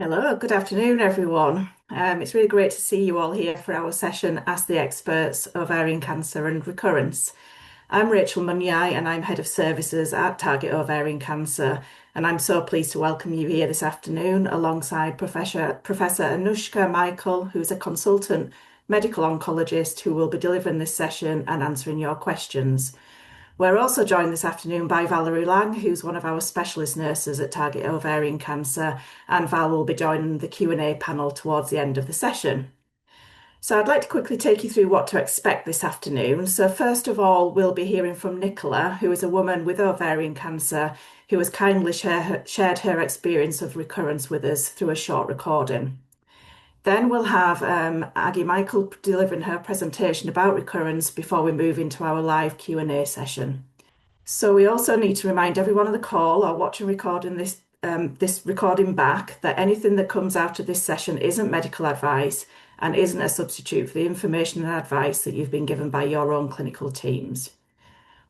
Hello, good afternoon, everyone. It's really great to see you all here for our session, Ask the Experts, Ovarian Cancer and Recurrence. I'm Rachel Munyai and I'm Head of Services at Target Ovarian Cancer, and I'm so pleased to welcome you here this afternoon alongside Professor Agnieszka Michael, who's a Consultant Medical Oncologist who will be delivering this session and answering your questions. We're also joined this afternoon by Valerie Lang, who's one of our specialist nurses at Target Ovarian Cancer, and Val will be joining the Q&A panel towards the end of the session. So I'd like to quickly take you through what to expect this afternoon. So first of all, we'll be hearing from Nicola, who is a woman with ovarian cancer, who has kindly shared her experience of recurrence with us through a short recording. Then we'll have Aggie Michael delivering her presentation about recurrence before we move into our live Q&A session. So we also need to remind everyone on the call or watching recording this recording back that anything that comes out of this session isn't medical advice and isn't a substitute for the information and advice that you've been given by your own clinical teams.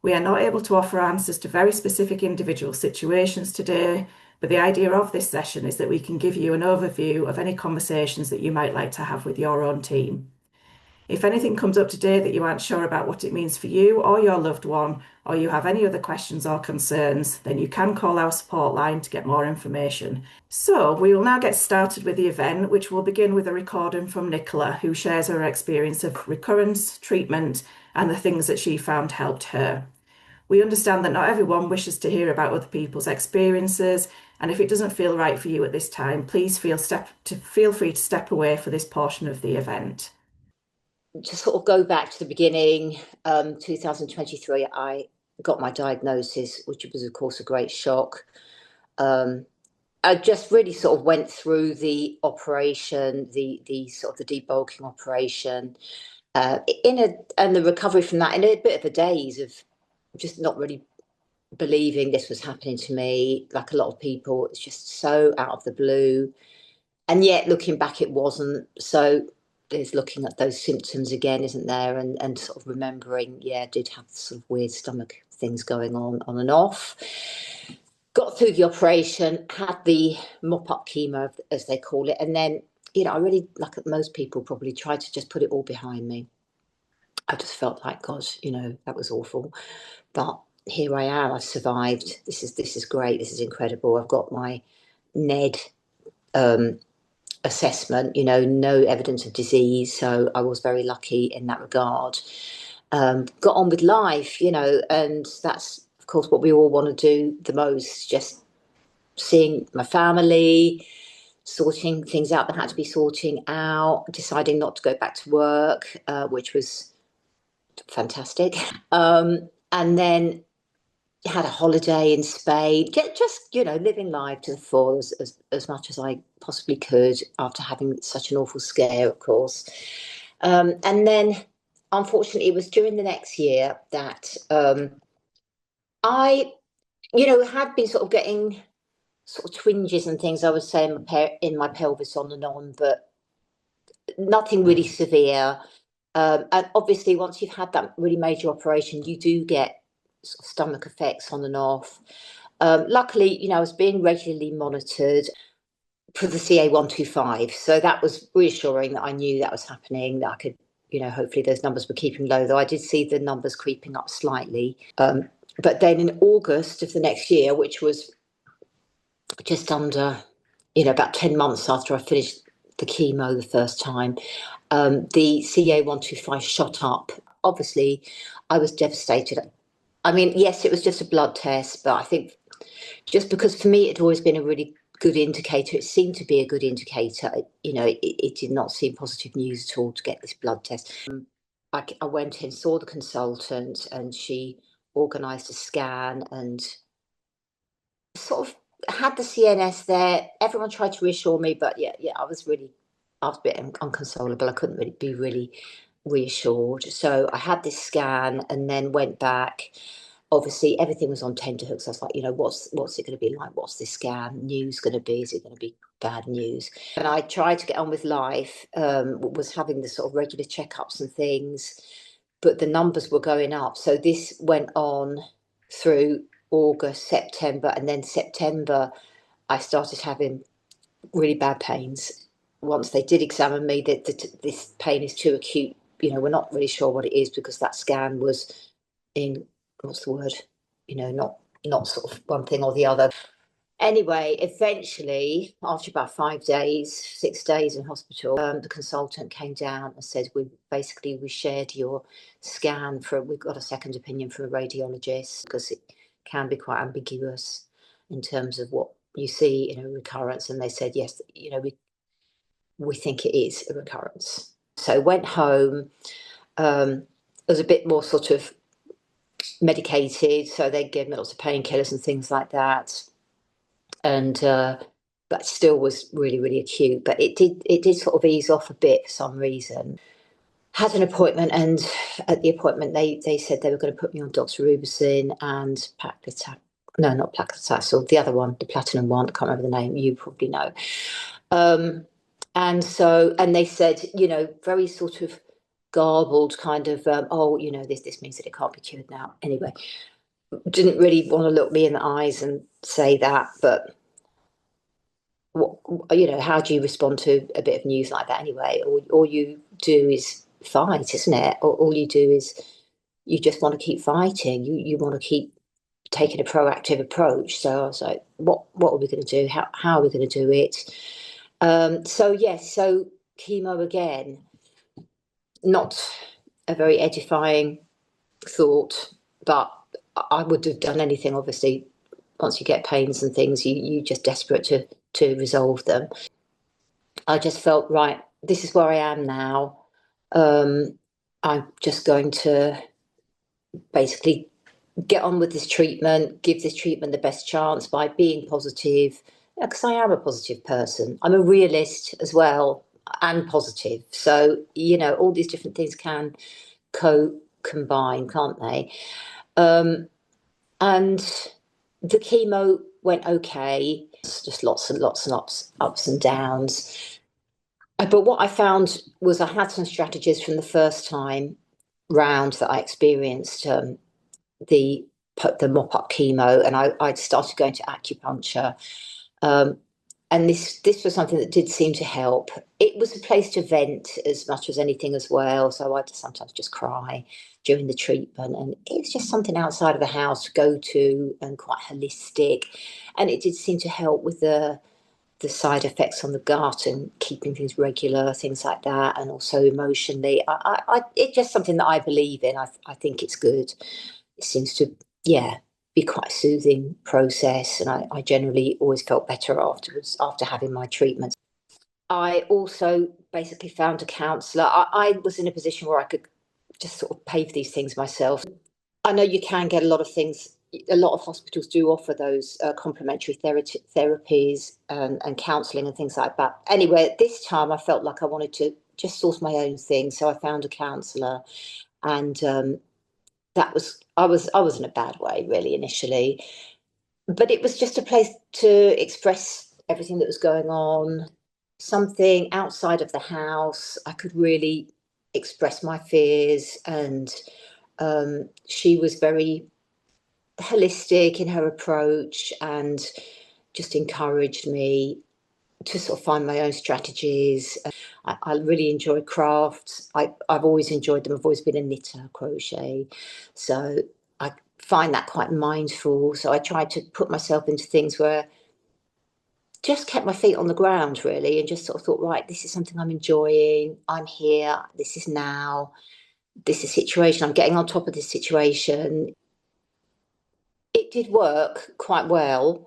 We are not able to offer answers to very specific individual situations today, but the idea of this session is that we can give you an overview of any conversations that you might like to have with your own team. If anything comes up today that you aren't sure about what it means for you or your loved one, or you have any other questions or concerns, then you can call our support line to get more information. So we will now get started with the event, which will begin with a recording from Nicola, who shares her experience of recurrence, treatment, and the things that she found helped her. We understand that not everyone wishes to hear about other people's experiences, and if it doesn't feel right for you at this time, please feel free to step away for this portion of the event. To sort of go back to the beginning, 2023, I got my diagnosis, which was, of course, a great shock. I just really sort of went through the operation, the sort of the debulking operation, and the recovery from that in a bit of a daze of just not really believing this was happening to me. Like a lot of people, it's just so out of the blue, and yet looking back, it wasn't. So there's looking at those symptoms again, isn't there? And sort of remembering, yeah, I did have sort of weird stomach things going on and off. Got through the operation, had the mop-up chemo, as they call it. And then, I really, like most people, probably tried to just put it all behind me. I just felt like, gosh, that was awful. But here I am, I've survived. This is great. This is incredible. I've got my NED assessment, no evidence of disease. So I was very lucky in that regard. Got on with life, and that's, of course, what we all want to do the most, just seeing my family, sorting things out that had to be sorting out, deciding not to go back to work, which was fantastic. And then had a holiday in Spain, just living life to the full as much as I possibly could after having such an awful scare, of course. And then, unfortunately, it was during the next year that I, had been sort of getting sort of twinges and things, I would say, in my pelvis on and on, but nothing really severe. And obviously, once you've had that really major operation, you do get sort of stomach effects on and off. Luckily, I was being regularly monitored for the CA125. So that was reassuring that I knew that was happening, that I could, hopefully those numbers were keeping low, though I did see the numbers creeping up slightly. But then in August of the next year, which was just under, about 10 months after I finished the chemo the first time, the CA125 shot up. Obviously, I was devastated. I mean, yes, it was just a blood test, but I think just because for me it had always been a really good indicator, it seemed to be a good indicator. It did not seem positive news at all to get this blood test. I went in, saw the consultant, and she organised a scan and sort of had the CNS there. Everyone tried to reassure me, but yeah, I was a bit unconsolable. I couldn't really be reassured. So I had this scan and then went back. Obviously, everything was on tenterhooks. I was like, what's it going to be like? What's this scan news going to be? Is it going to be bad news? And I tried to get on with life, was having the sort of regular checkups and things, but the numbers were going up. So this went on through August, September, and then September, I started having really bad pains. Once they did examine me, that this pain is too acute. We're not really sure what it is because that scan was in, what's the word? Not sort of one thing or the other. Anyway, eventually, after about 5 days, 6 days in hospital, the consultant came down and said, we shared your scan we've got a second opinion from a radiologist because it can be quite ambiguous in terms of what you see in a recurrence. And they said, yes, we think it is a recurrence. So went home, was a bit more sort of medicated. So they gave me lots of painkillers and things like that. And but still was really, really acute. But it did sort of ease off a bit for some reason. Had an appointment, and at the appointment they said they were going to put me on doxorubicin and paclitaxel. No, not paclitaxel. The other one, the platinum one. I can't remember the name. You probably know. And they said, very sort of garbled kind of, this means that it can't be cured now. Anyway, didn't really want to look me in the eyes and say that, but how do you respond to a bit of news like that anyway? All you do is fight, isn't it? All you do is you just want to keep fighting. You want to keep taking a proactive approach. So I was like, what are we going to do? How are we going to do it? So chemo again, not a very edifying thought, but I would have done anything, obviously. Once you get pains and things, you're just desperate to resolve them. I just felt, right, this is where I am now. I'm just going to basically get on with this treatment, give this treatment the best chance by being positive, because I am a positive person. I'm a realist as well and positive. So, all these different things can combine, can't they? And the chemo went okay. It's just lots and lots and ups and downs. But what I found was I had some strategies from the first time round that I experienced the mop-up chemo, and I started going to acupuncture. And this was something that did seem to help. It was a place to vent as much as anything as well. So I'd sometimes just cry during the treatment. And it was just something outside of the house to go to and quite holistic. And it did seem to help with the side effects on the gut and keeping things regular, things like that. And also emotionally, it's just something that I believe in. I think it's good. It seems to, be quite a soothing process, and I generally always felt better afterwards after having my treatments. I also basically found a counsellor. I was in a position where I could just sort of pay for these things myself. I know you can get a lot of things. A lot of hospitals do offer those complementary therapies and counselling and things like that. Anyway, at this time, I felt like I wanted to just source my own thing, so I found a counsellor, and I was in a bad way really initially, but it was just a place to express everything that was going on, something outside of the house. I could really express my fears, and she was very holistic in her approach and just encouraged me to sort of find my own strategies. I really enjoy crafts. I've always enjoyed them. I've always been a knitter, crochet. So I find that quite mindful. So I tried to put myself into things where I just kept my feet on the ground, really, and just sort of thought, right, this is something I'm enjoying. I'm here. This is now. This is a situation. I'm getting on top of this situation. It did work quite well,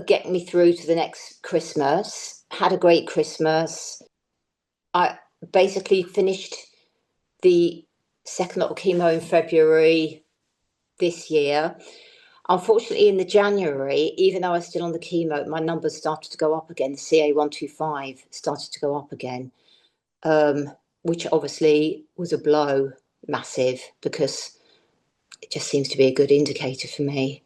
getting me through to the next Christmas. Had a great Christmas. I basically finished the second lot of chemo in February this year. Unfortunately, in the January, even though I was still on the chemo, my numbers started to go up again. The CA125 started to go up again, which obviously was a blow, massive, because it just seems to be a good indicator for me.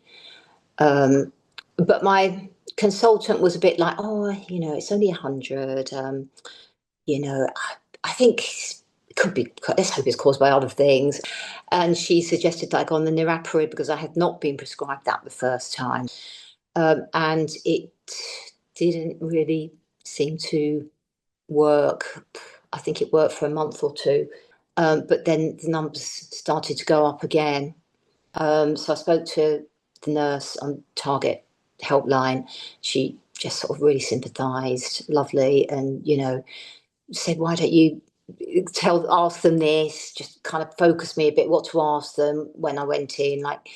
But my consultant was a bit like, it's only 100. I think it could be, let's hope it's caused by other things. And she suggested that I go on the niraparib because I had not been prescribed that the first time. And it didn't really seem to work. I think it worked for a month or two, but then the numbers started to go up again. So I spoke to the nurse on Target helpline. She just sort of really sympathised, lovely, and said, "Why don't you ask them this?" Just kind of focus me a bit what to ask them when I went in. Like,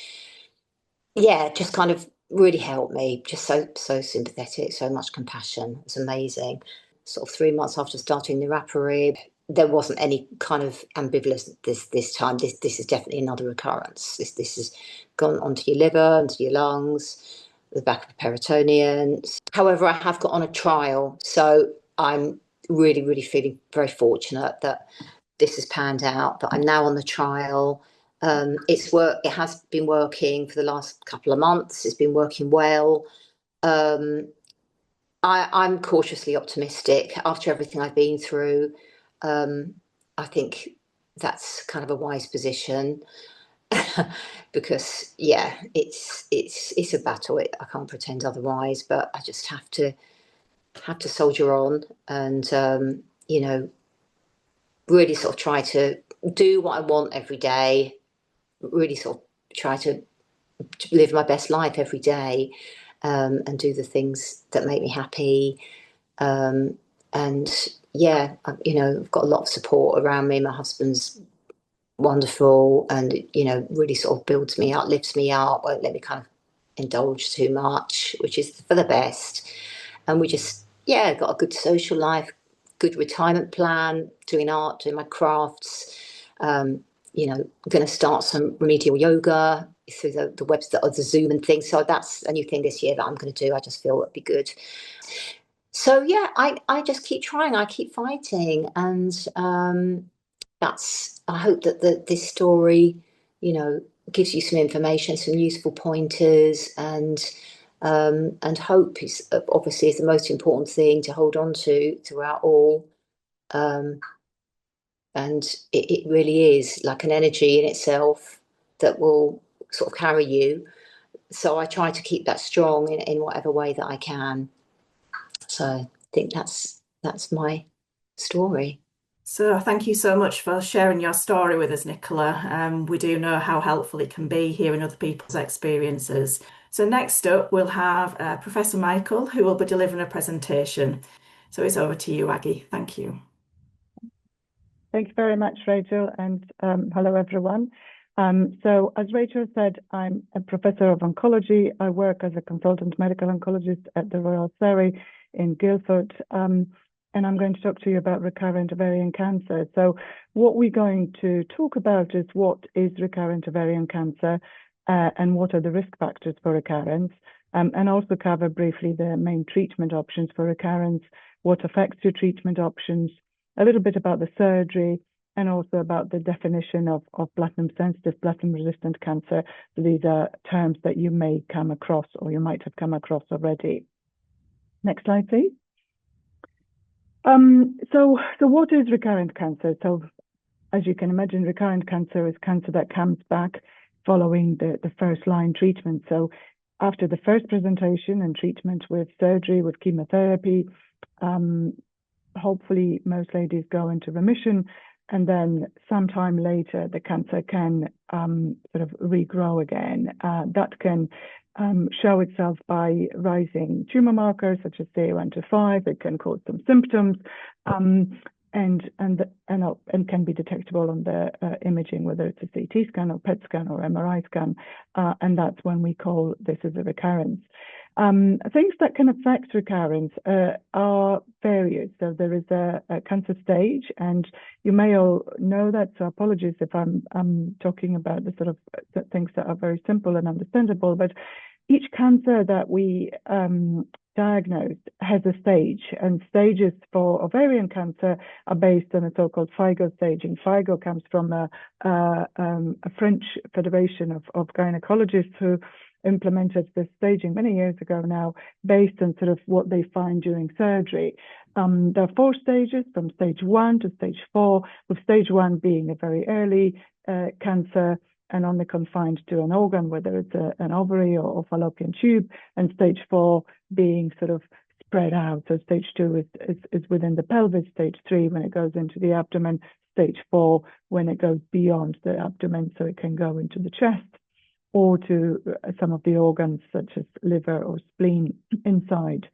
yeah, just kind of really helped me. Just so sympathetic, so much compassion. It's amazing. Sort of 3 months after starting niraparib, there wasn't any kind of ambivalence this time. This is definitely another recurrence. This has gone onto your liver, onto your lungs, the back of the peritoneum. However, I have got on a trial, so I'm really feeling very fortunate that this has panned out. That I'm now on the trial. It has been working for the last couple of months. It's been working well. I'm cautiously optimistic after everything I've been through. I think that's kind of a wise position because it's a battle. I can't pretend otherwise, but I just have to soldier on and really sort of try to do what I want every day. Really sort of try to live my best life every day, and do the things that make me happy. And yeah, I've got a lot of support around me. My husband's wonderful and, really sort of builds me up, lifts me up, won't let me kind of indulge too much, which is for the best. And we just, got a good social life, good retirement plan, doing art, doing my crafts, going to start some remedial yoga through the website or the Zoom and things. So that's a new thing this year that I'm going to do. I just feel it'd be good. So yeah, I just keep trying. I keep fighting, and I hope that this story, gives you some information, some useful pointers, and hope is obviously is the most important thing to hold on to throughout all. And it really is like an energy in itself that will sort of carry you. So I try to keep that strong in whatever way that I can. So I think that's my story. So thank you so much for sharing your story with us, Nicola. We do know how helpful it can be hearing other people's experiences. So next up, we'll have Professor Michael, who will be delivering a presentation. So it's over to you, Aggie. Thank you. Thank you very much, Rachel, and hello, everyone. So as Rachel said, I'm a professor of oncology. I work as a consultant medical oncologist at the Royal Surrey in Guildford, and I'm going to talk to you about recurrent ovarian cancer. So what we're going to talk about is what is recurrent ovarian cancer and what are the risk factors for recurrence, and also cover briefly the main treatment options for recurrence, what affects your treatment options, a little bit about the surgery, and also about the definition of platinum-sensitive, platinum-resistant cancer. So these are terms that you may come across or you might have come across already. Next slide, please. So what is recurrent cancer? So as you can imagine, recurrent cancer is cancer that comes back following the first-line treatment. So after the first presentation and treatment with surgery, with chemotherapy, hopefully most ladies go into remission, and then sometime later the cancer can sort of regrow again. That can show itself by rising tumor markers such as CA125. It can cause some symptoms, and can be detectable on the imaging, whether it's a CT scan or PET scan or MRI scan, and that's when we call this as a recurrence. Things that can affect recurrence are various. So there is a cancer stage, and you may all know that. So apologies if I'm talking about the sort of things that are very simple and understandable. But each cancer that we diagnosed has a stage, and stages for ovarian cancer are based on a so-called FIGO staging. FIGO comes from a French federation of gynecologists who implemented this staging many years ago now, based on sort of what they find during surgery. There are 4 stages, from stage 1 to stage 4, with stage 1 being a very early cancer and only confined to an organ, whether it's an ovary or fallopian tube, and stage 4 being sort of spread out. So stage 2 is within the pelvis, stage 3 when it goes into the abdomen, stage 4 when it goes beyond the abdomen, so it can go into the chest or to some of the organs such as liver or spleen inside.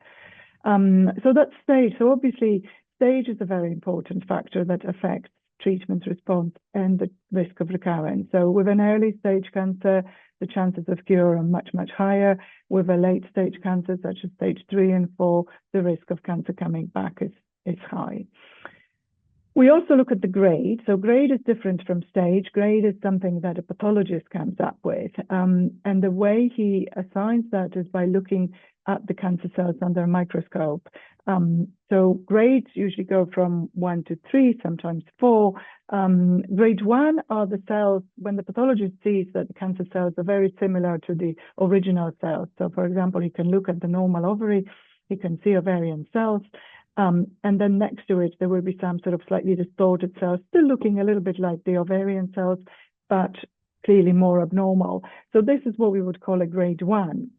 So that's stage. So obviously, stage is a very important factor that affects treatment response and the risk of recurrence. So with an early stage cancer, the chances of cure are much, much higher. With a late stage cancer, such as stage 3 and 4, the risk of cancer coming back is high. We also look at the grade. So grade is different from stage. Grade is something that a pathologist comes up with. And the way he assigns that is by looking at the cancer cells under a microscope. So grades usually go from 1 to 3, sometimes 4. Grade 1 are the cells when the pathologist sees that the cancer cells are very similar to the original cells. So for example, you can look at the normal ovary, you can see ovarian cells, and then next to it, there will be some sort of slightly distorted cells, still looking a little bit like the ovarian cells, but clearly more abnormal. So this is what we would call a grade 1.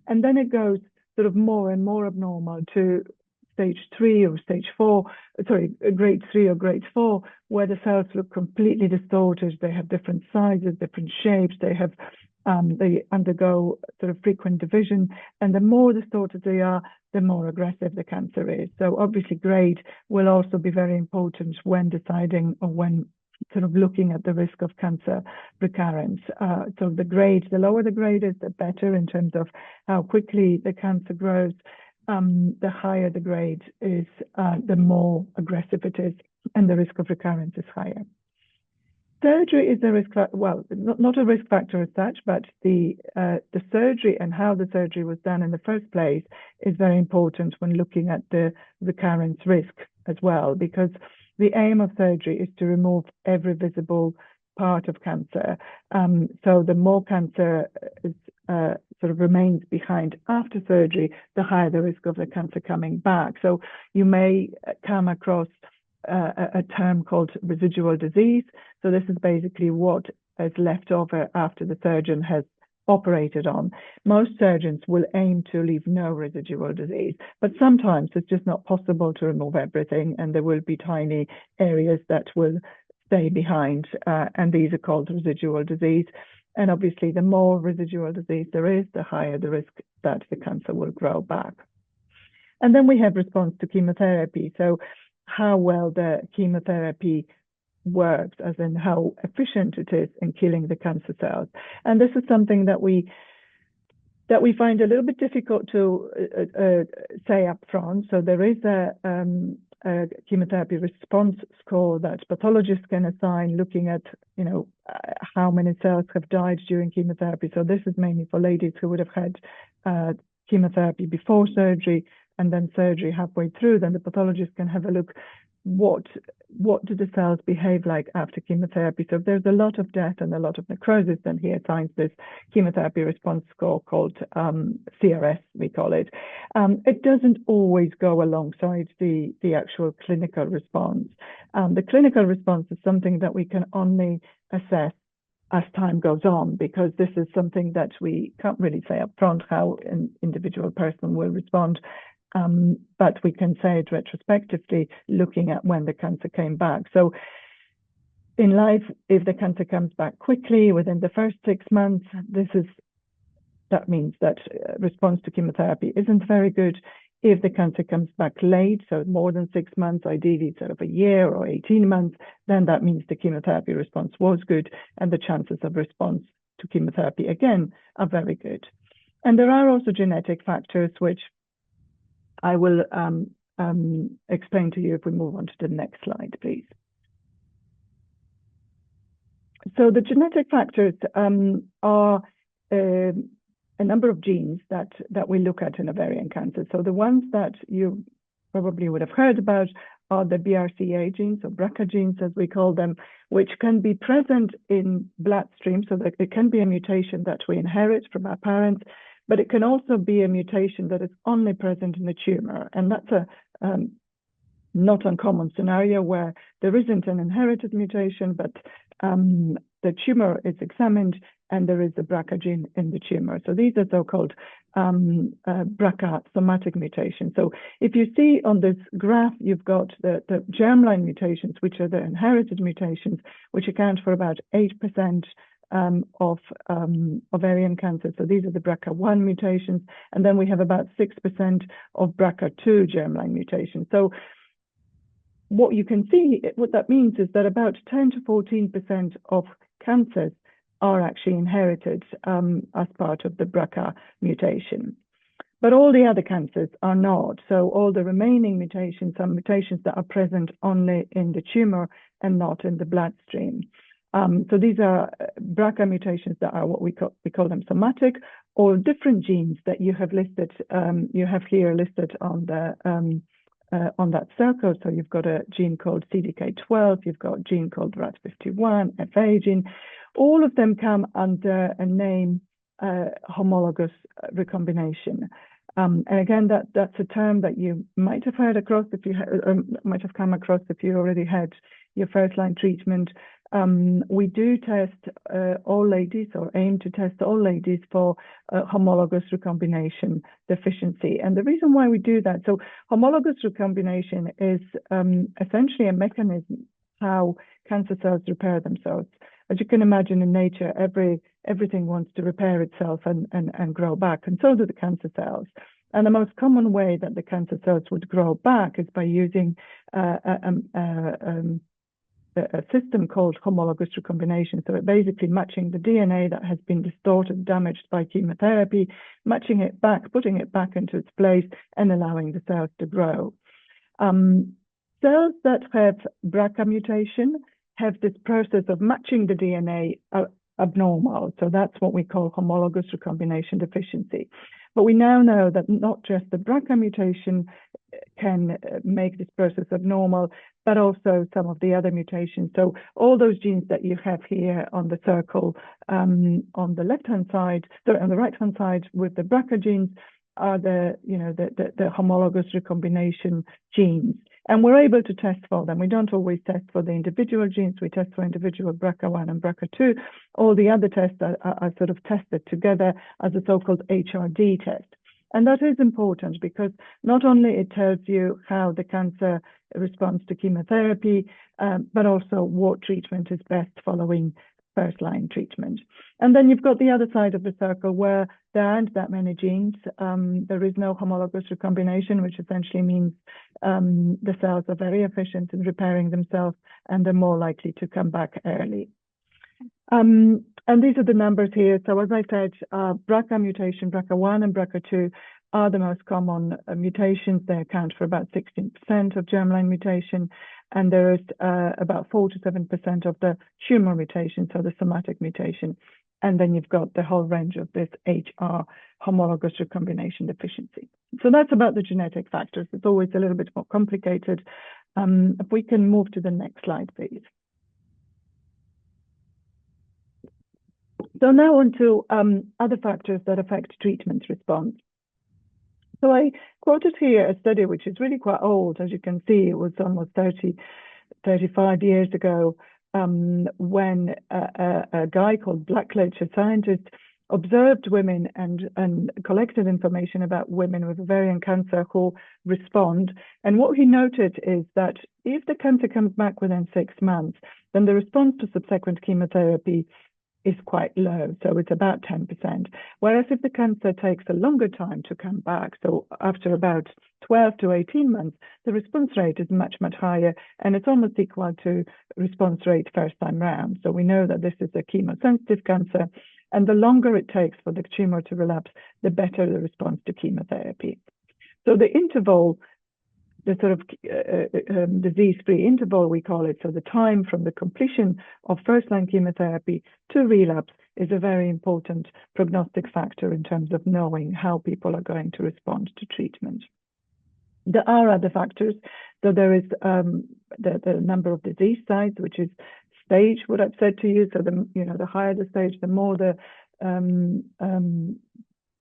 And then it goes sort of more and more abnormal to stage 3 or stage 4, sorry, grade 3 or grade 4, where the cells look completely distorted. They have different sizes, different shapes. They undergo sort of frequent division, and the more distorted they are, the more aggressive the cancer is. So obviously grade will also be very important when deciding or when sort of looking at the risk of cancer recurrence. So the lower the grade is, the better in terms of how quickly the cancer grows. The higher the grade is, the more aggressive it is, and the risk of recurrence is higher. Surgery is a risk factor, well, not a risk factor as such, but the surgery and how the surgery was done in the first place is very important when looking at the recurrence risk as well, because the aim of surgery is to remove every visible part of cancer. So the more cancer is, sort of remains behind after surgery, the higher the risk of the cancer coming back. So you may come across a term called residual disease. So this is basically what is left over after the surgeon has operated on. Most surgeons will aim to leave no residual disease, but sometimes it's just not possible to remove everything, and there will be tiny areas that will stay behind, and these are called residual disease. And obviously, the more residual disease there is, the higher the risk that the cancer will grow back. And then we have response to chemotherapy. So how well the chemotherapy works, as in how efficient it is in killing the cancer cells. And this is something that we find a little bit difficult to say up front. So there is a chemotherapy response score that pathologists can assign, looking at, how many cells have died during chemotherapy. So this is mainly for ladies who would have had chemotherapy before surgery and then surgery halfway through. Then the pathologist can have a look, what do the cells behave like after chemotherapy. So if there's a lot of death and a lot of necrosis, then he assigns this chemotherapy response score called CRS, we call it. It doesn't always go alongside the actual clinical response. The clinical response is something that we can only assess as time goes on, because this is something that we can't really say up front how an individual person will respond. But we can say it retrospectively, looking at when the cancer came back. So in life, if the cancer comes back quickly within the first 6 months, that means that response to chemotherapy isn't very good. If the cancer comes back late, so more than 6 months, ideally sort of a year or 18 months, then that means the chemotherapy response was good, and the chances of response to chemotherapy again are very good. And there are also genetic factors which I will explain to you if we move on to the next slide, please. So the genetic factors are a number of genes that we look at in ovarian cancer. So the ones that you probably would have heard about are the BRCA genes, or BRCA genes as we call them, which can be present in bloodstream, so that it can be a mutation that we inherit from our parents, but it can also be a mutation that is only present in the tumor. And that's a not uncommon scenario where there isn't an inherited mutation, but the tumor is examined and there is a BRCA gene in the tumor. So these are so-called BRCA somatic mutation. So if you see on this graph, you've got the germline mutations, which are the inherited mutations, which account for about 8% of ovarian cancer. So these are the BRCA1 mutations, and then we have about 6% of BRCA2 germline mutations. So what you can see, what that means is that about 10 to 14% of cancers are actually inherited as part of the BRCA mutation. But all the other cancers are not. So all the remaining mutations are mutations that are present only in the tumor and not in the bloodstream. So these are BRCA mutations that are what we call them somatic, or different genes that you have listed. You have here listed on that circle. So you've got a gene called CDK12, you've got a gene called RAD51, FA gene. All of them come under a name, homologous recombination. And again, that's a term that you might have heard across if you might have come across if you already had your first-line treatment. We do test all ladies, or aim to test all ladies for homologous recombination deficiency. And the reason why we do that, so homologous recombination is essentially a mechanism how cancer cells repair themselves. As you can imagine, in nature, everything wants to repair itself and grow back, and so do the cancer cells. And the most common way that the cancer cells would grow back is by using a system called homologous recombination. So it basically matching the DNA that has been distorted, damaged by chemotherapy, matching it back, putting it back into its place, and allowing the cells to grow. Cells that have BRCA mutation have this process of matching the DNA abnormal. So that's what we call homologous recombination deficiency. But we now know that not just the BRCA mutation can make this process abnormal, but also some of the other mutations. So all those genes that you have here on the circle on the left-hand side, on the right-hand side with the BRCA genes are the homologous recombination genes. And we're able to test for them. We don't always test for the individual genes. We test for individual BRCA1 and BRCA2. All the other tests are sort of tested together as a so-called HRD test. And that is important because not only it tells you how the cancer responds to chemotherapy, but also what treatment is best following first-line treatment. And then you've got the other side of the circle where there aren't that many genes. There is no homologous recombination, which essentially means the cells are very efficient in repairing themselves and they're more likely to come back early. And these are the numbers here. So as I said, BRCA mutation, BRCA1 and BRCA2 are the most common mutations. They account for about 16% of germline mutation. And there is about 4 to 7% of the tumor mutation, so the somatic mutation. And then you've got the whole range of this HR, homologous recombination deficiency. So that's about the genetic factors. It's always a little bit more complicated. If we can move to the next slide, please. So now on to other factors that affect treatment response. So I quoted here a study which is really quite old. As you can see, it was almost 35 years ago when a guy called Blackledge, a scientist, observed women and collected information about women with ovarian cancer who respond. And what he noted is that if the cancer comes back within 6 months, then the response to subsequent chemotherapy is quite low, so it's about 10%. Whereas if the cancer takes a longer time to come back, so after about 12 to 18 months, the response rate is much, much higher, and it's almost equal to response rate first time round. So we know that this is a chemosensitive cancer, and the longer it takes for the tumor to relapse, the better the response to chemotherapy. So the interval, the sort of disease-free interval, we call it, so the time from the completion of first-line chemotherapy to relapse is a very important prognostic factor in terms of knowing how people are going to respond to treatment. There are other factors. So there is the number of disease sites, which is stage, what I've said to you. So the higher the stage, the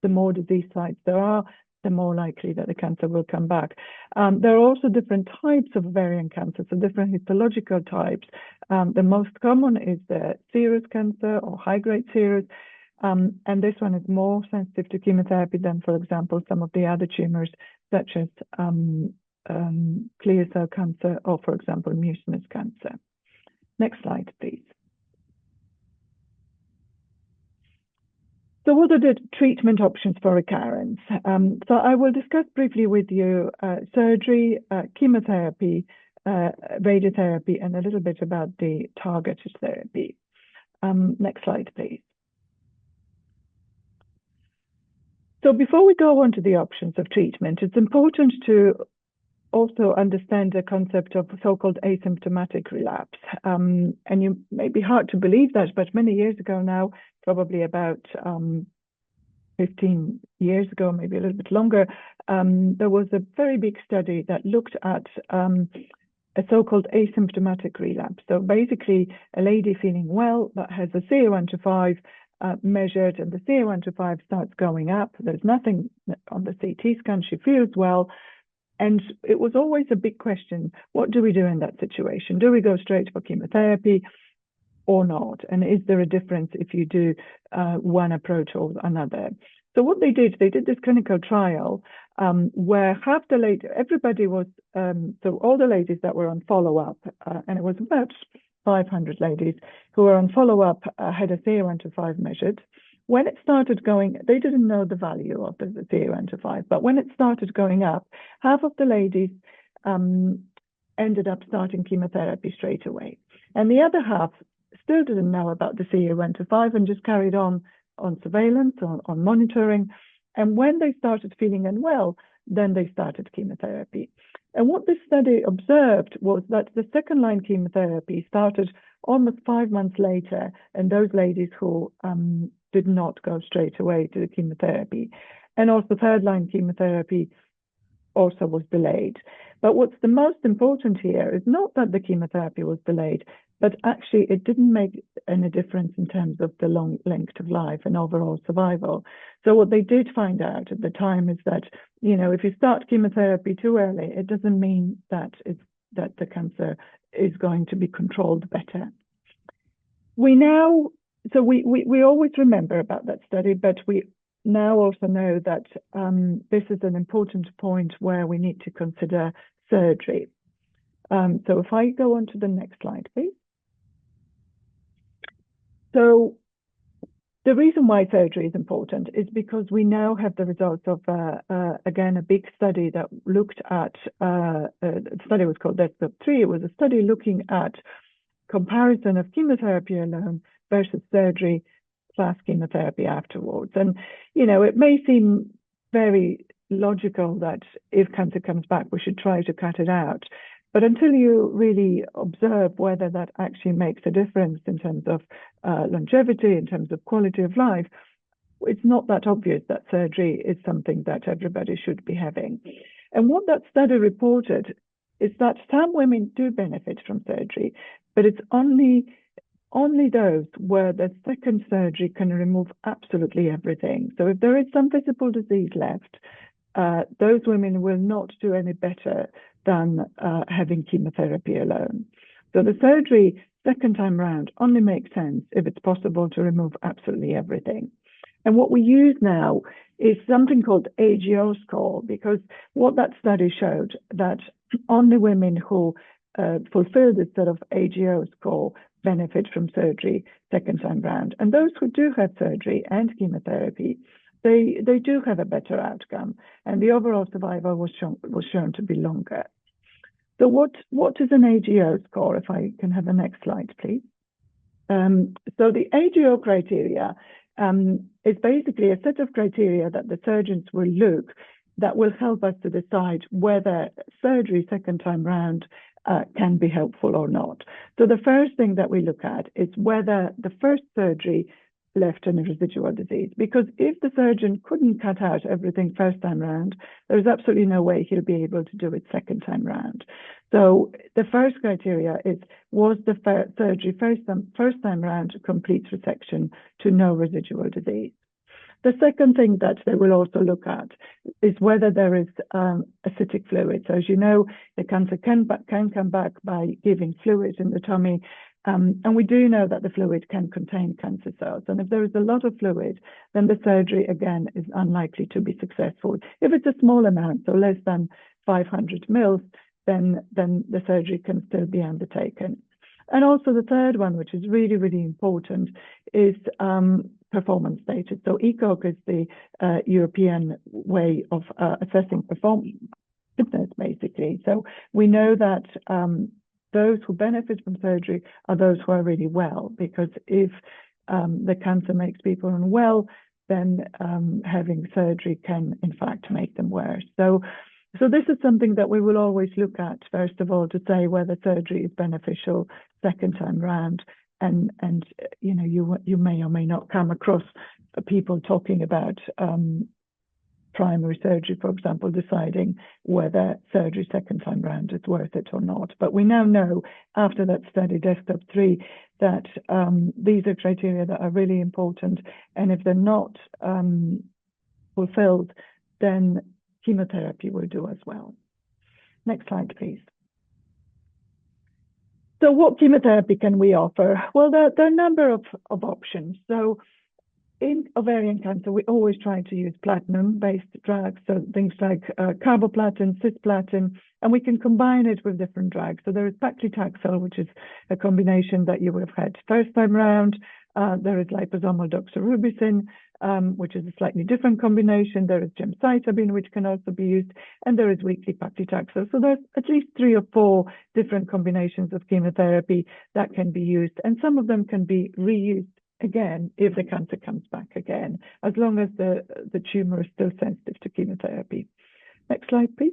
more disease sites there are, the more likely that the cancer will come back. There are also different types of ovarian cancer, so different histological types. The most common is the serous cancer or high-grade serous. And this one is more sensitive to chemotherapy than, for example, some of the other tumors, such as clear cell cancer or, for example, mucinous cancer. Next slide, please. So what are the treatment options for recurrence? So I will discuss briefly with you surgery, chemotherapy, radiotherapy, and a little bit about the targeted therapy. Next slide, please. So before we go on to the options of treatment, it's important to also understand the concept of so-called asymptomatic relapse. And you may be hard to believe that, but many years ago now, probably about 15 years ago, maybe a little bit longer, there was a very big study that looked at a so-called asymptomatic relapse. So basically, a lady feeling well that has a CA1 to 5 measured, and the CA1 to 5 starts going up. There's nothing on the CT scan. She feels well. And it was always a big question, what do we do in that situation? Do we go straight for chemotherapy or not? And is there a difference if you do one approach or another? So what they did this clinical trial where half the ladies, everybody was, so all the ladies that were on follow-up, and it was about 500 ladies who were on follow-up, had a CA1 to 5 measured. When it started going, they didn't know the value of the CA1 to 5, but when it started going up, half of the ladies ended up starting chemotherapy straight away. And the other half still didn't know about the CA1 to 5 and just carried on surveillance, on monitoring. And when they started feeling unwell, then they started chemotherapy. And what this study observed was that the second-line chemotherapy started almost 5 months later, and those ladies who did not go straight away to the chemotherapy. And also third-line chemotherapy also was delayed. But what's the most important here is not that the chemotherapy was delayed, but actually it didn't make any difference in terms of the long length of life and overall survival. So what they did find out at the time is that, you know, if you start chemotherapy too early, it doesn't mean that the cancer is going to be controlled better. We always remember about that study, but we now also know that this is an important point where we need to consider surgery. So if I go on to the next slide, please. So the reason why surgery is important is because we now have the results of, again, a big study that looked at, the study was called DESKTOP-3. It was a study looking at comparison of chemotherapy alone versus surgery plus chemotherapy afterwards. And, you know, it may seem very logical that if cancer comes back, we should try to cut it out. But until you really observe whether that actually makes a difference in terms of longevity, in terms of quality of life, it's not that obvious that surgery is something that everybody should be having. And what that study reported is that some women do benefit from surgery, but it's only those where the second surgery can remove absolutely everything. So if there is some visible disease left, those women will not do any better than having chemotherapy alone. So the surgery second time round only makes sense if it's possible to remove absolutely everything. And what we use now is something called AGO score, because what that study showed that only women who fulfill this sort of AGO score benefit from surgery second time round. And those who do have surgery and chemotherapy, they do have a better outcome, and the overall survival was shown to be longer. So what is an AGO score? If I can have the next slide, please. So the AGO criteria is basically a set of criteria that the surgeons will look that will help us to decide whether surgery second time round can be helpful or not. So the first thing that we look at is whether the first surgery left any residual disease, because if the surgeon couldn't cut out everything first time round, there's absolutely no way he'll be able to do it second time round. So the first criteria is, was the surgery first time round complete resection to no residual disease? The second thing that they will also look at is whether there is acidic fluid. So as you know, the cancer can come back by giving fluid in the tummy, And we do know that the fluid can contain cancer cells. And if there is a lot of fluid, then the surgery, again, is unlikely to be successful. If it's a small amount, so less than 500 mils, then the surgery can still be undertaken. And also the third one, which is really, really important, is performance status. So ECOG is the European way of assessing performance, fitness, basically. So we know that those who benefit from surgery are those who are really well, because if the cancer makes people unwell, then having surgery can, in fact, make them worse. So this is something that we will always look at, first of all, to say whether surgery is beneficial second time round. And you know, you may or may not come across people talking about primary surgery, for example, deciding whether surgery second time round is worth it or not. But we now know, after that study, Desktop 3, that these are criteria that are really important. And if they're not fulfilled, then chemotherapy will do as well. Next slide, please. So what chemotherapy can we offer? Well, there are a number of options. So in ovarian cancer, we always try to use platinum-based drugs, so things like carboplatin, cisplatin, and we can combine it with different drugs. So there is paclitaxel, which is a combination that you would have had first time round. There is liposomal doxorubicin, which is a slightly different combination. There is gemcitabine, which can also be used, and there is weekly paclitaxel. So there's at least 3 or 4 different combinations of chemotherapy that can be used, and some of them can be reused again if the cancer comes back again, as long as the tumor is still sensitive to chemotherapy. Next slide, please.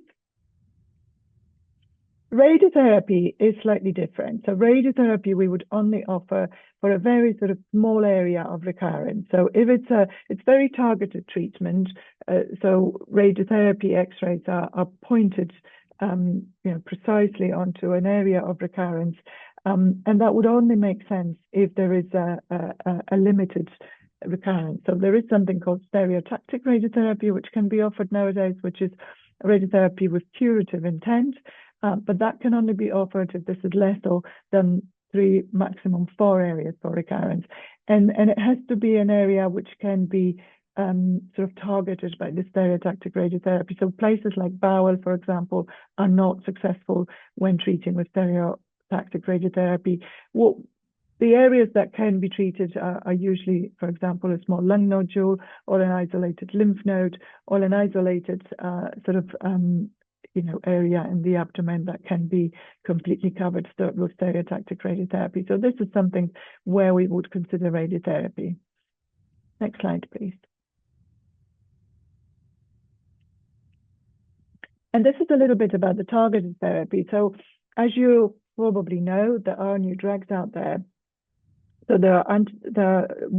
Radiotherapy is slightly different. So radiotherapy we would only offer for a very sort of small area of recurrence. So if it's very targeted treatment, so radiotherapy X-rays are pointed precisely onto an area of recurrence. And that would only make sense if there is a limited recurrence. So there is something called stereotactic radiotherapy, which can be offered nowadays, which is radiotherapy with curative intent. But that can only be offered if this is less than 3, maximum 4 areas for recurrence. And it has to be an area which can be sort of targeted by the stereotactic radiotherapy. So places like bowel, for example, are not successful when treating with stereotactic radiotherapy. The areas that can be treated are usually, for example, a small lung nodule or an isolated lymph node or an isolated area in the abdomen that can be completely covered with stereotactic radiotherapy. So this is something where we would consider radiotherapy. Next slide, please. And this is a little bit about the targeted therapy. So as you probably know, there are new drugs out there. So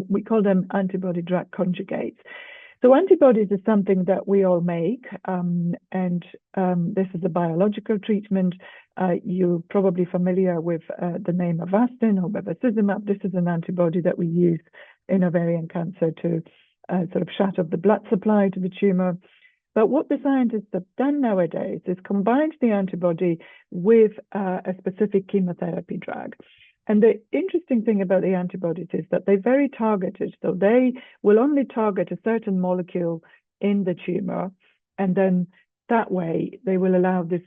we call them antibody drug conjugates. So antibodies is something that we all make, and this is a biological treatment. You're probably familiar with the name Avastin or bevacizumab. This is an antibody that we use in ovarian cancer to sort of shut off the blood supply to the tumor. But what the scientists have done nowadays is combined the antibody with a specific chemotherapy drug. And the interesting thing about the antibodies is that they're very targeted. So they will only target a certain molecule in the tumor. And then that way, they will allow this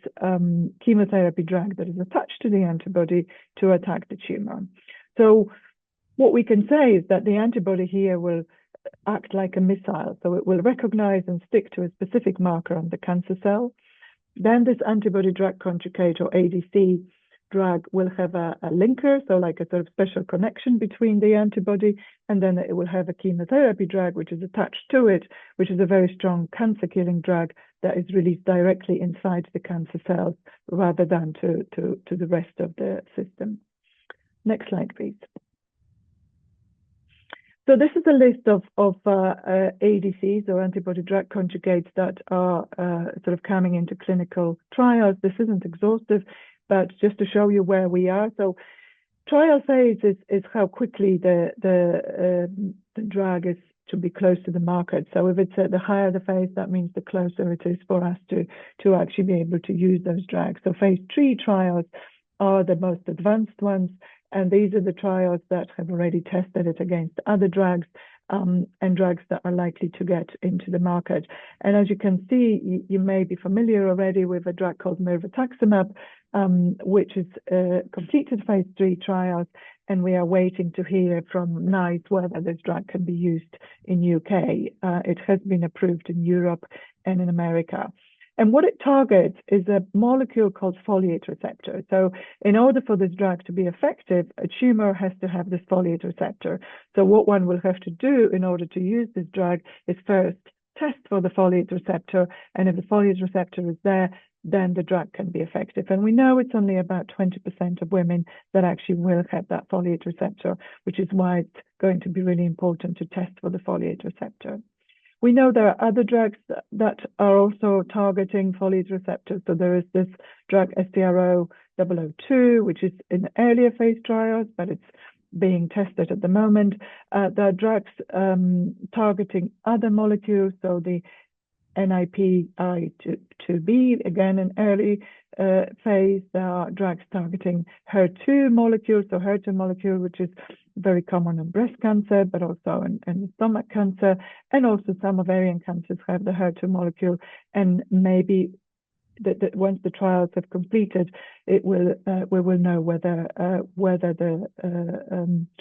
chemotherapy drug that is attached to the antibody to attack the tumor. So what we can say is that the antibody here will act like a missile. So it will recognize and stick to a specific marker on the cancer cell. Then this antibody drug conjugate or ADC drug will have a linker, so like a sort of special connection between the antibody, and then it will have a chemotherapy drug which is attached to it, which is a very strong cancer-killing drug that is released directly inside the cancer cells rather than to the rest of the system. Next slide, please. So this is a list of ADCs or antibody drug conjugates that are sort of coming into clinical trials. This isn't exhaustive, but just to show you where we are. So trial phase is how quickly the drug is to be close to the market. So if it's the higher the phase, that means the closer it is for us to actually be able to use those drugs. So phase 3 trials are the most advanced ones, And these are the trials that have already tested it against other drugs and drugs that are likely to get into the market. And as you can see, you may be familiar already with a drug called mirvetuximab, which is completed phase 3 trials, and we are waiting to hear from NICE whether this drug can be used in UK. It has been approved in Europe and in America. And what it targets is a molecule called folate receptor. So in order for this drug to be effective, a tumor has to have this folate receptor. So what one will have to do in order to use this drug is first test for the folate receptor. And if the folate receptor is there, then the drug can be effective. And we know it's only about 20% of women that actually will have that folate receptor, which is why it's going to be really important to test for the folate receptor. We know there are other drugs that are also targeting folate receptors. So there is this drug STRO-002, which is in earlier phase trials, but it's being tested at the moment. There are drugs targeting other molecules. So the NIPI2B, again, in early phase. There are drugs targeting HER2 molecules, so HER2 molecule, which is very common in breast cancer, but also in stomach cancer, and also some ovarian cancers have the HER2 molecule. And maybe that once the trials have completed, it will we will know whether the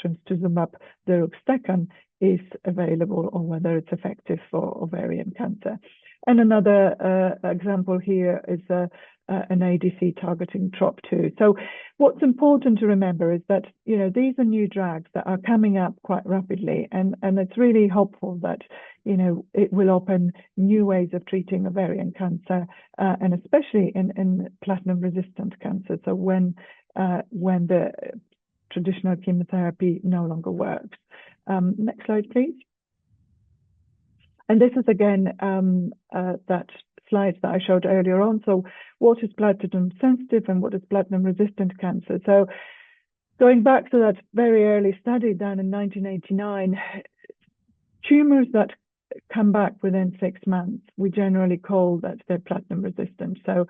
trastuzumab deruxtecan is available or whether it's effective for ovarian cancer. And another example here is an ADC targeting TROP2. So what's important to remember is that, these are new drugs that are coming up quite rapidly, and it's really hopeful that, it will open new ways of treating ovarian cancer, and especially in platinum-resistant cancer. So when the traditional chemotherapy no longer works. Next slide, please. And this is again that slide that I showed earlier on. So what is platinum sensitive and what is platinum resistant cancer? So going back to that very early study done in 1989, tumors that come back within 6 months, we generally call that they're platinum resistant. So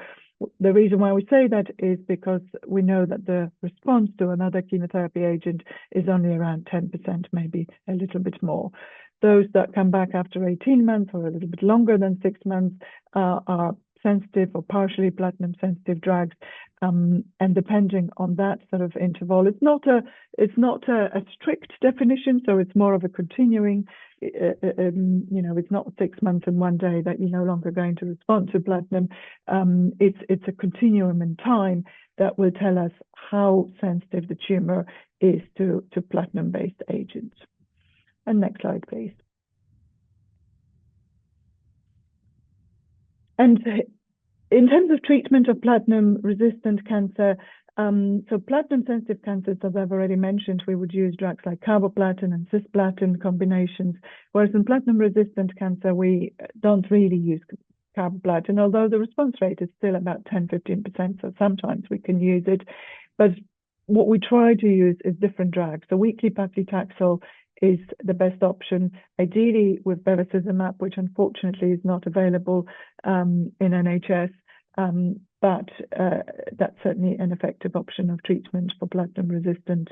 the reason why we say that is because we know that the response to another chemotherapy agent is only around 10%, maybe a little bit more. Those that come back after 18 months or a little bit longer than 6 months are sensitive or partially platinum sensitive drugs. And depending on that sort of interval, it's not a strict definition, so it's more of a continuing. It's not 6 months and one day that you're no longer going to respond to platinum. It's a continuum in time that will tell us how sensitive the tumor is to platinum-based agents. And next slide, please. And in terms of treatment of platinum-resistant cancer, so platinum-sensitive cancers, as I've already mentioned, we would use drugs like carboplatin and cisplatin combinations, whereas in platinum-resistant cancer, we don't really use carboplatin, although the response rate is still about 10-15%, so sometimes we can use it. But what we try to use is different drugs. So weekly paclitaxel is the best option, ideally with bevacizumab, which unfortunately is not available in NHS, but that's certainly an effective option of treatment for platinum-resistant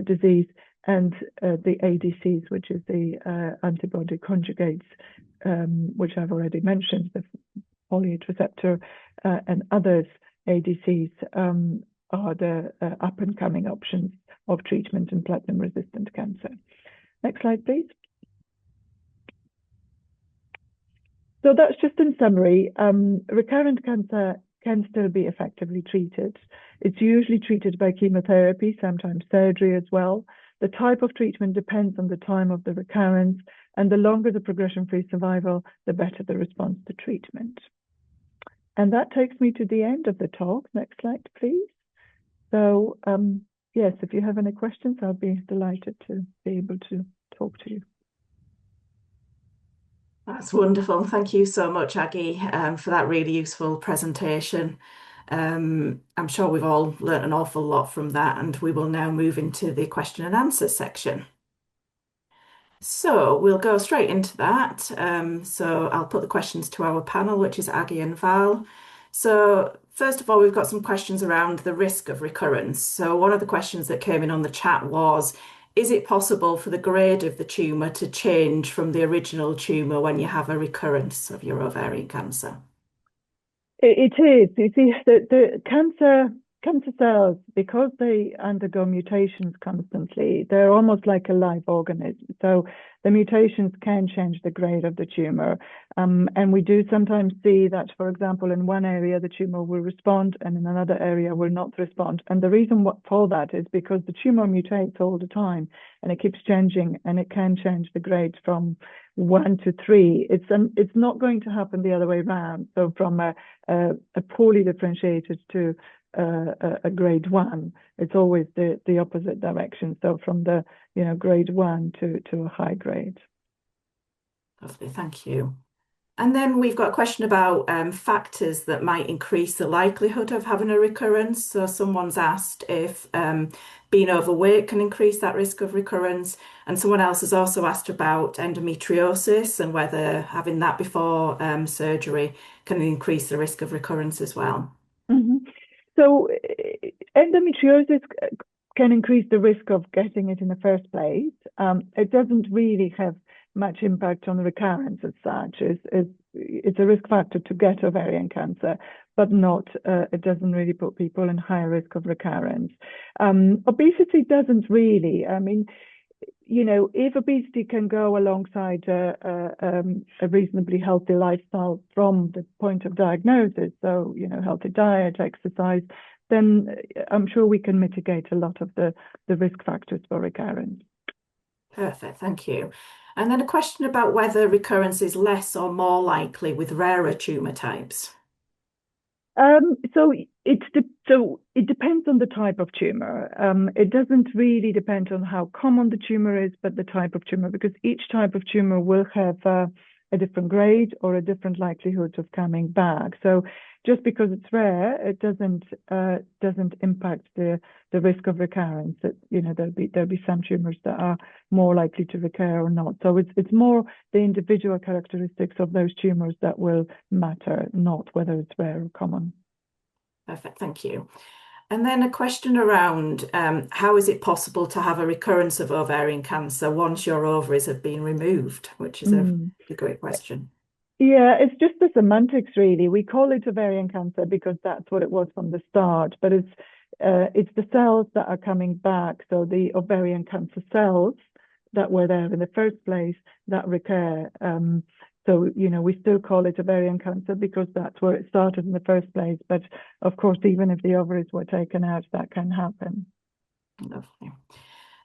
disease, and the ADCs, which is the antibody conjugates, which I've already mentioned, the folate receptor and others, ADCs, are the up-and-coming options of treatment in platinum-resistant cancer. Next slide, please. So that's just in summary. Recurrent cancer can still be effectively treated. It's usually treated by chemotherapy, sometimes surgery as well. The type of treatment depends on the time of the recurrence, and the longer the progression-free survival, the better the response to treatment. And that takes me to the end of the talk. Next slide, please. So, yes, if you have any questions, I'll be delighted to be able to talk to you. That's wonderful. Thank you so much, Aggie, for that really useful presentation. I'm sure we've all learnt an awful lot from that, and we will now move into the question and answer section. So we'll go straight into that. So I'll put the questions to our panel, which is Aggie and Val. So first of all, we've got some questions around the risk of recurrence. So one of the questions that came in on the chat was, is it possible for the grade of the tumour to change from the original tumour when you have a recurrence of your ovarian cancer? It is. You see, the cancer cells, because they undergo mutations constantly, they're almost like a live organism. So the mutations can change the grade of the tumor. And we do sometimes see that, for example, in one area, the tumor will respond and in another area will not respond. And the reason for that is because the tumor mutates all the time and it keeps changing, and it can change the grade from 1 to 3. It's not going to happen the other way around. So from a poorly differentiated to a grade 1, it's always the opposite direction. So from the grade 1 to a high grade. Lovely, thank you. And then we've got a question about factors that might increase the likelihood of having a recurrence. So someone's asked if being overweight can increase that risk of recurrence. And someone else has also asked about endometriosis and whether having that before surgery can increase the risk of recurrence as well. Mm-hmm. So endometriosis can increase the risk of getting it in the first place. It doesn't really have much impact on the recurrence as such. It's a risk factor to get ovarian cancer, but not. It doesn't really put people in higher risk of recurrence. Obesity doesn't really. I mean, if obesity can go alongside a reasonably healthy lifestyle from the point of diagnosis, so healthy diet, exercise, then I'm sure we can mitigate a lot of the risk factors for recurrence. Perfect, thank you. And then a question about whether recurrence is less or more likely with rarer tumour types. So it depends on the type of tumor. It doesn't really depend on how common the tumor is, but the type of tumor, because each type of tumor will have a different grade or a different likelihood of coming back. So just because it's rare, it doesn't impact the risk of recurrence. That there'll be some tumors that are more likely to recur or not. So it's more the individual characteristics of those tumors that will matter, not whether it's rare or common. Perfect, thank you. And then a question around how is it possible to have a recurrence of ovarian cancer once your ovaries have been removed, which is a great question. Yeah, it's just the semantics, really. We call it ovarian cancer because that's what it was from the start, but it's the cells that are coming back. So the ovarian cancer cells that were there in the first place that recur. So, we still call it ovarian cancer because that's where it started in the first place. But of course, even if the ovaries were taken out, that can happen. Lovely.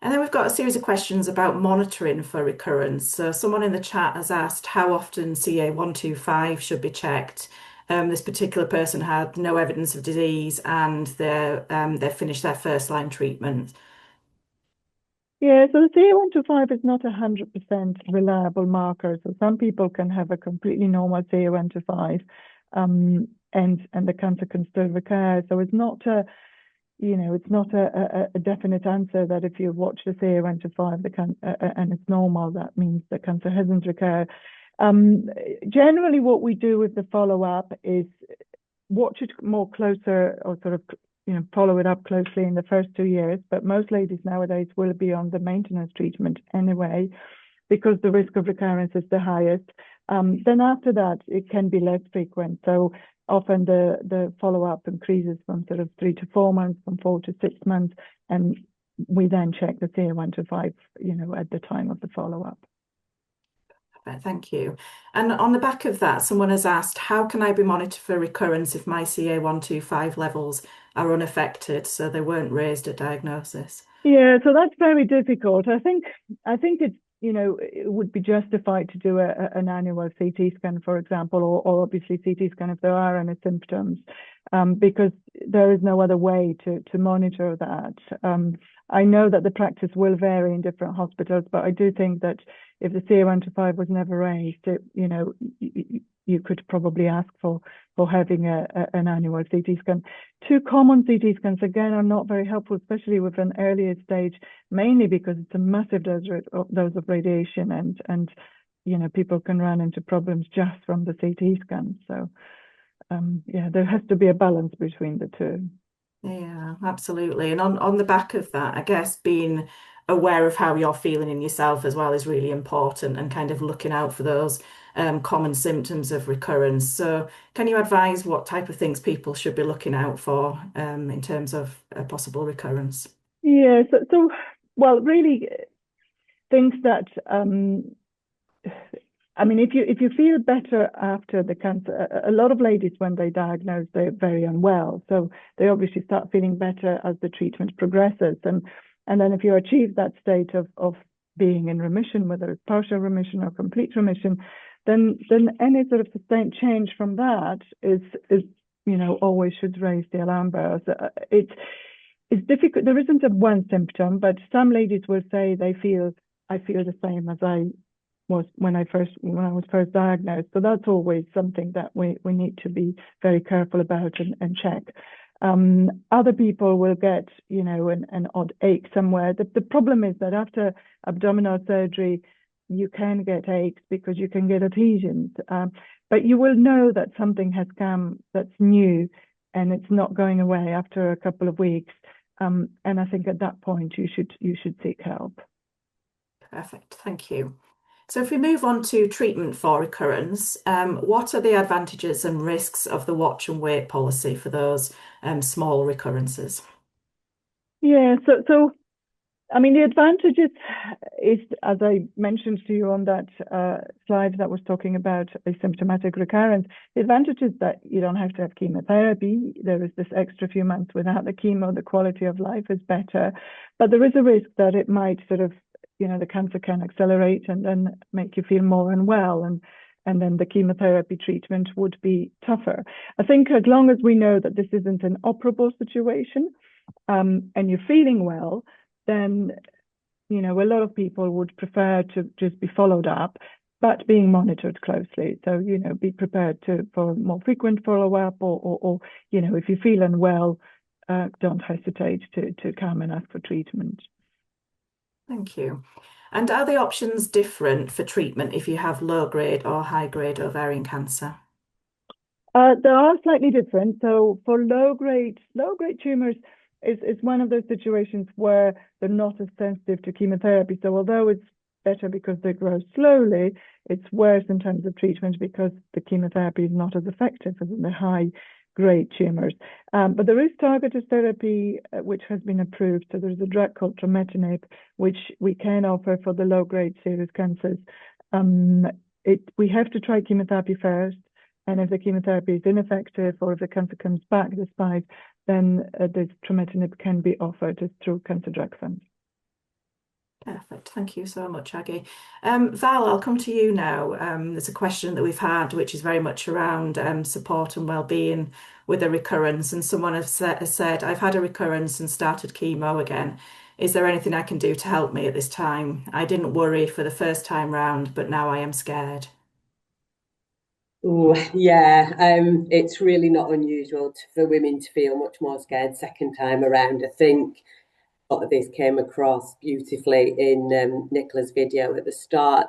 And then we've got a series of questions about monitoring for recurrence. So someone in the chat has asked how often CA125 should be checked. This particular person had no evidence of disease and they've finished their first line treatment. Yeah, so the CA125 is not 100% reliable marker. So some people can have a completely normal CA125 and the cancer can still recur. So it's not it's not a definite answer that if you watch the CA125 and it's normal, that means the cancer hasn't recurred. Generally, what we do with the follow-up is watch it more closer or sort of follow it up closely in the first 2 years. But most ladies nowadays will be on the maintenance treatment anyway, because the risk of recurrence is the highest. Then after that, it can be less frequent. So often the follow-up increases from sort of 3 to 4 months, from 4 to 6 months, and we then check the CA125, at the time of the follow-up. Thank you. And on the back of that, someone has asked, how can I be monitored for recurrence if my CA125 levels are unaffected, so they weren't raised at diagnosis? Yeah, so that's very difficult. I think it's it would be justified to do an annual CT scan, for example, or obviously CT scan if there are any symptoms, because there is no other way to monitor that. I know that the practice will vary in different hospitals, but I do think that if the CA125 was never raised, you could probably ask for having an annual CT scan. Too common CT scans, again, are not very helpful, especially with an earlier stage, mainly because it's a massive dose of radiation, and people can run into problems just from the CT scan. So yeah, there has to be a balance between the two. Yeah, absolutely. And on the back of that, I guess being aware of how you're feeling in yourself as well is really important and kind of looking out for those common symptoms of recurrence. So, can you advise what type of things people should be looking out for in terms of a possible recurrence? Yeah, well, really things that I mean, if you feel better after the cancer, a lot of ladies when they diagnose, they're very unwell. So they obviously start feeling better as the treatment progresses. And then if you achieve that state of being in remission, whether it's partial remission or complete remission, then any sort of sustained change from that is always should raise the alarm bells. It's difficult. There isn't a one symptom, but some ladies will say I feel the same as I was when I was first diagnosed. So that's always something that we need to be very careful about and check. Other people will get, an odd ache somewhere. The problem is that after abdominal surgery, you can get aches because you can get adhesions. But you will know that something has come that's new and it's not going away after a couple of weeks. And I think at that point you should seek help. Perfect, thank you. So if we move on to treatment for recurrence, what are the advantages and risks of the watch and wait policy for those small recurrences? Yeah, so I mean, the advantages is, as I mentioned to you on that slide that was talking about asymptomatic recurrence, the advantage is that you don't have to have chemotherapy. There is this extra few months without the chemo, the quality of life is better. But there is a risk that it might sort of, the cancer can accelerate and then make you feel more unwell. And then the chemotherapy treatment would be tougher. I think as long as we know that this isn't an operable situation and you're feeling well, then, a lot of people would prefer to just be followed up, but being monitored closely. So, be prepared for more frequent follow-up or if you feel unwell, don't hesitate to come and ask for treatment. Thank you. And are the options different for treatment if you have low-grade or high-grade ovarian cancer? They are slightly different. So for low-grade tumors, is one of those situations where they're not as sensitive to chemotherapy. So although it's better because they grow slowly, it's worse in terms of treatment because the chemotherapy is not as effective as in the high-grade tumors. But there is targeted therapy which has been approved. So there's a drug called trametinib, which we can offer for the low-grade serous cancers. We have to try chemotherapy first. And if the chemotherapy is ineffective or if the cancer comes back despite, then this trametinib can be offered through Cancer Drug Fund. Perfect. Thank you so much, Aggie. Val, I'll come to you now. There's a question that we've had, which is very much around support and well-being with a recurrence. And someone has said, I've had a recurrence and started chemo again. Is there anything I can do to help me at this time? I didn't worry for the first time round, but now I am scared. Oh, yeah, it's really not unusual for women to feel much more scared second time around. I think a lot of this came across beautifully in Nicola's video at the start.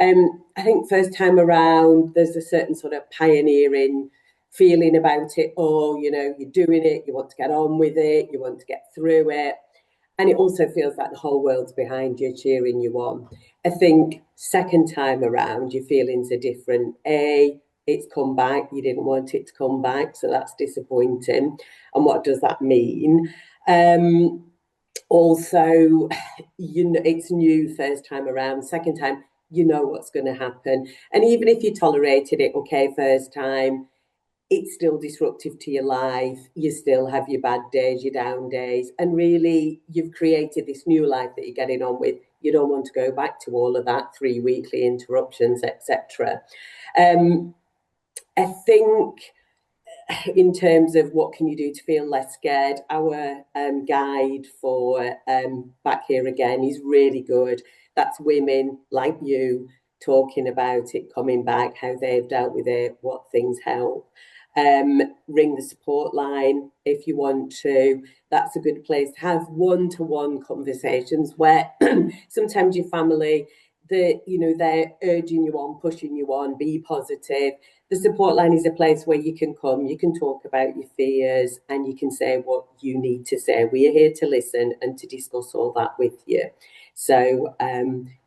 I think first time around, there's a certain sort of pioneering feeling about it. Oh, you're doing it, you want to get on with it, you want to get through it. And it also feels like the whole world's behind you, cheering you on. I think second time around, your feelings are different. It's come back. You didn't want it to come back, so that's disappointing. And what does that mean? Also, it's new first time around. Second time, you know what's going to happen. And even if you tolerated it, okay, first time, it's still disruptive to your life. You still have your bad days, your down days. And really, you've created this new life that you're getting on with. You don't want to go back to all of that, 3 weekly interruptions, etc. I think in terms of what can you do to feel less scared, our guide for Back Here Again is really good. That's women like you talking about it coming back, how they've dealt with it, what things help. Ring the support line if you want to. That's a good place to have one-to-one conversations where sometimes your family, that, you know, they're urging you on, pushing you on, be positive. The support line is a place where you can come, you can talk about your fears, and you can say what you need to say. We are here to listen and to discuss all that with you. So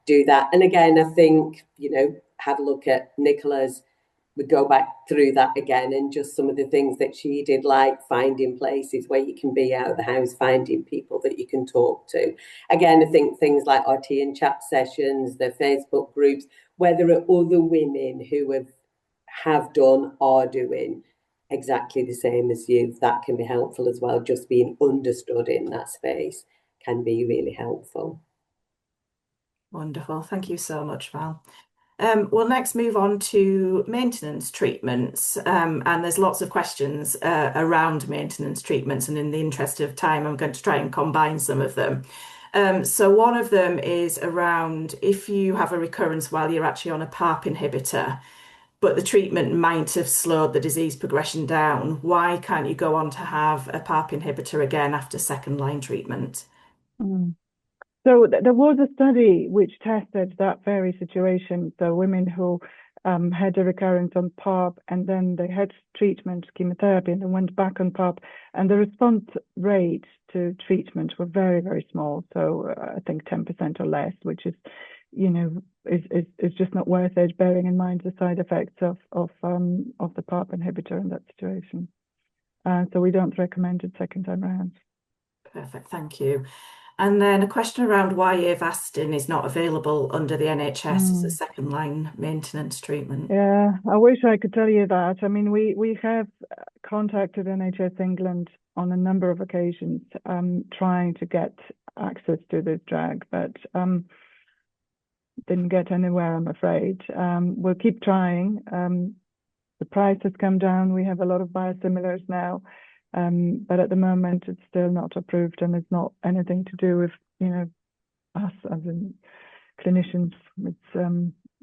do that. And again, I think, you know, have a look at Nicola's. We go back through that again, and just some of the things that she did, like finding places where you can be out of the house, finding people that you can talk to. Again, I think things like our tea and chat sessions, the Facebook groups, where there are other women who have done, are doing exactly the same as you, that can be helpful as well. Just being understood in that space can be really helpful. Wonderful. Thank you so much, Val. We'll next move on to maintenance treatments, and there's lots of questions around maintenance treatments, and in the interest of time, I'm going to try and combine some of them. So one of them is around if you have a recurrence while you're actually on a PARP inhibitor, but the treatment might have slowed the disease progression down, why can't you go on to have a PARP inhibitor again after second-line treatment? So there was a study which tested that very situation. So women who had a recurrence on PARP and then they had treatment, chemotherapy, and then went back on PARP, and the response rate to treatment were very, very small. So I think 10% or less, which is, you know, is just not worth it, bearing in mind the side effects of the PARP inhibitor in that situation. So we don't recommend it second time around. Perfect, thank you. And then a question around why Avastin is not available under the NHS as a second line maintenance treatment. Yeah, I wish I could tell you that. I mean, we have contacted NHS England on a number of occasions, trying to get access to this drug, but didn't get anywhere, I'm afraid. We'll keep trying. The price has come down. We have a lot of biosimilars now. But at the moment, it's still not approved, and it's not anything to do with, you know, us as in clinicians.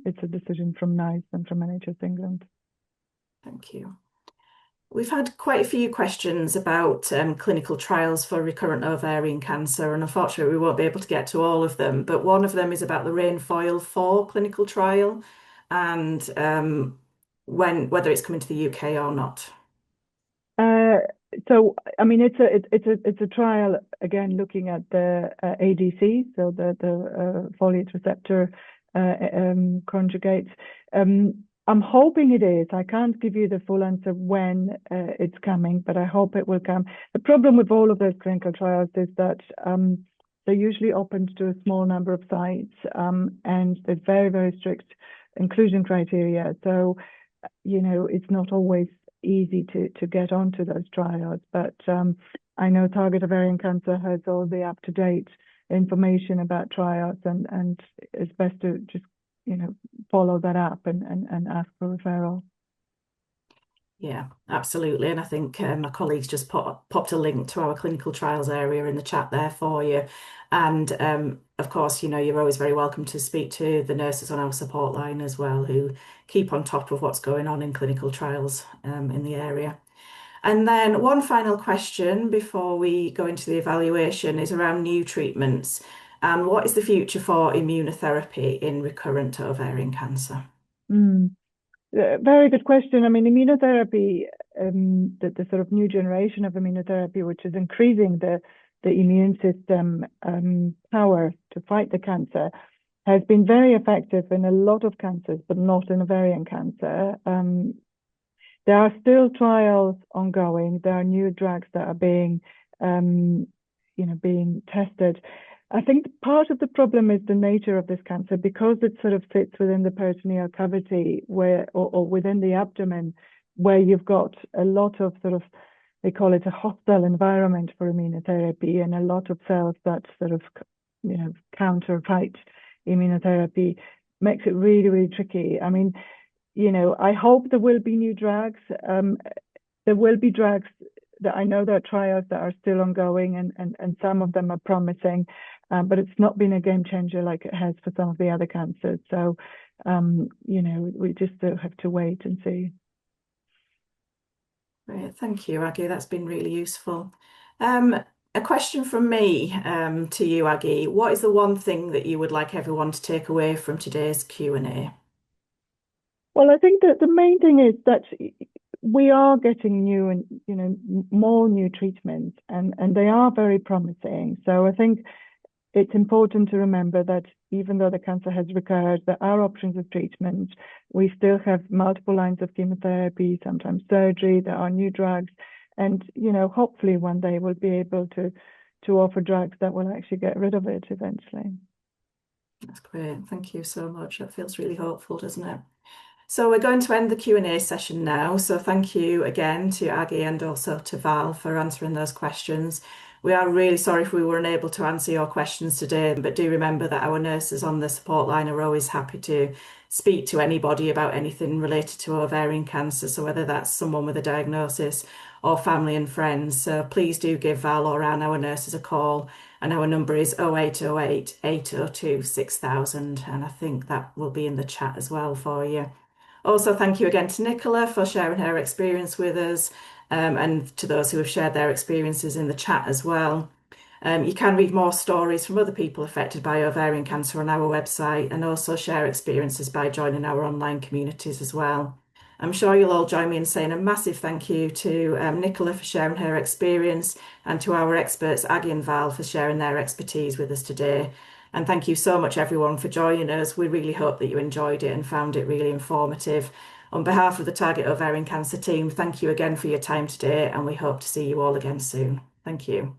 It's a decision from NICE and from NHS England. Thank you. We've had quite a few questions about clinical trials for recurrent ovarian cancer, and unfortunately, we won't be able to get to all of them. But one of them is about the RAINFOIL 4 clinical trial and whether it's coming to the UK or not. So, I mean, it's a trial again looking at the ADC, so the folate receptor conjugates. I'm hoping it is. I can't give you the full answer when it's coming, but I hope it will come. The problem with all of those clinical trials is that they're usually opened to a small number of sites, and there's very, very strict inclusion criteria. So, you know, it's not always easy to get onto those trials, but I know Target Ovarian Cancer has all the up-to-date information about trials, and it's best to just, you know, follow that up and ask for referral. Yeah, absolutely. And I think my colleagues just popped a link to our clinical trials area in the chat there for you. And of course, you know, you're always very welcome to speak to the nurses on our support line as well, who keep on top of what's going on in clinical trials in the area. And then one final question before we go into the evaluation is around new treatments. And what is the future for immunotherapy in recurrent ovarian cancer? Very good question. I mean, immunotherapy, the sort of new generation of immunotherapy, which is increasing the immune system power to fight the cancer, has been very effective in a lot of cancers, but not in ovarian cancer. There are still trials ongoing. There are new drugs that are being tested. I think part of the problem is the nature of this cancer, because it sort of sits within the peritoneal cavity or within the abdomen, where you've got a lot of sort of, they call it a hostile environment for immunotherapy, and a lot of cells that sort of, you know, counterfight immunotherapy, makes it really, really tricky. I mean, you know, I hope there will be new drugs. There will be drugs that I know there are trials that are still ongoing, and some of them are promising. But it's not been a game changer like it has for some of the other cancers. So, you know, we just have to wait and see. Great, thank you, Aggie. That's been really useful. A question from me to you, Aggie. What is the one thing that you would like everyone to take away from today's Q&A? Well, I think that the main thing is that we are getting new and more new treatments, and they are very promising. So I think it's important to remember that even though the cancer has recurred, there are options of treatment. We still have multiple lines of chemotherapy, sometimes surgery. There are new drugs, and hopefully one day we'll be able to offer drugs that will actually get rid of it eventually. That's great. Thank you so much. That feels really hopeful, doesn't it? So we're going to end the Q&A session now. So thank you again to Aggie and also to Val for answering those questions. We are really sorry if we weren't able to answer your questions today, but do remember that our nurses on the support line are always happy to speak to anybody about anything related to ovarian cancer. So whether that's someone with a diagnosis or family and friends. So please do give Val or Anne, our nurses, a call. And our number is 0808 802 6000. And I think that will be in the chat as well for you. Also, thank you again to Nicola for sharing her experience with us, and to those who have shared their experiences in the chat as well. You can read more stories from other people affected by ovarian cancer on our website, and also share experiences by joining our online communities as well. I'm sure you'll all join me in saying a massive thank you to Nicola for sharing her experience, and to our experts Aggie and Val for sharing their expertise with us today. And thank you so much, everyone, for joining us. We really hope that you enjoyed it and found it really informative. On behalf of the Target Ovarian Cancer team, thank you again for your time today, and we hope to see you all again soon. Thank you.